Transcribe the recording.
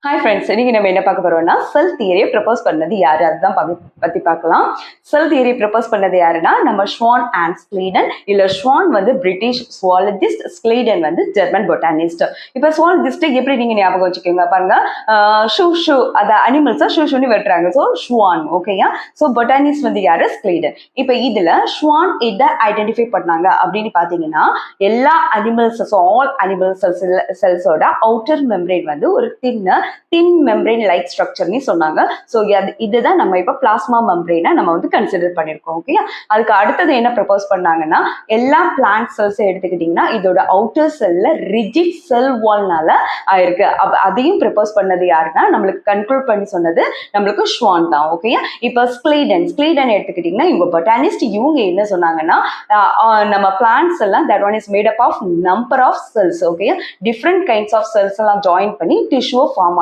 Hi friends, இன்னைக்கு நம்ம என்ன பார்க்க போறோம்னா செல் தியரியை ப்ரப்போஸ் பண்ணது யாரு அதுதான் பத்தி பார்க்கலாம். செல் தியரியை ப்ரப்போஸ் பண்ணது யாருன்னா நம்ம ஷ்வான் அண்ட் ஸ்க்லீடன். இல்ல ஷ்வான் வந்து பிரிட்டிஷ் சுவாலஜிஸ்ட், ஸ்க்லீடன் வந்து ஜெர்மன் பொட்டானிஸ்ட். இப்போ சுவாலஜிஸ்ட் எப்படி நீங்க ஞாபகம் வச்சுக்கோங்க பாருங்க, ஷூ அத அனிமல்ஸா ஷூன்னு வெட்டுறாங்க, ஸோ ஷ்வான். ஓகேயா? ஸோ பொட்டானிஸ்ட் வந்து யாரு? ஸ்க்லீடன். இப்போ இதுல ஷ்வான் இதை ஐடென்டிஃபை பண்ணாங்க அப்படின்னு பாத்தீங்கன்னா எல்லா அனிமல்ஸ், ஆல் அனிமல் செல்ஸோட அவுட்டர் மெம்பரேன் வந்து ஒரு தின் மெம்பரேன் லைக் ஸ்ட்ரக்சர்னு சொன்னாங்க. ஸோ இதுதான் நம்ம இப்போ பிளாஸ்மா மெம்பரேனை நம்ம வந்து கன்சிடர் பண்ணியிருக்கோம். ஓகே, அதுக்கு அடுத்தது என்ன ப்ரப்போஸ் பண்ணாங்கன்னா எல்லா பிளான்ட் செல்ஸ் எடுத்துக்கிட்டிங்கன்னா இதோட அவுட்டர் செல்ல ரிஜிட் செல் வால்னால ஆயிருக்கு. அதையும் ப்ரப்போஸ் பண்ணது யாருன்னா நம்மளுக்கு கண்ட்ரோல் பண்ணி சொன்னது நம்மளுக்கு ஷ்வான் தான். ஓகே, இப்போ ஸ்க்லீடன் எடுத்துக்கிட்டிங்கன்னா இவங்க பொட்டானிஸ்ட். இவங்க என்ன சொன்னாங்கன்னா நம்ம பிளான்ட்ஸ் எல்லாம் that one is made up of number of cells. Okay, different kinds of cells எல்லாம் ஜாயின் பண்ணி டிஷ்யூ ஃபார்ம்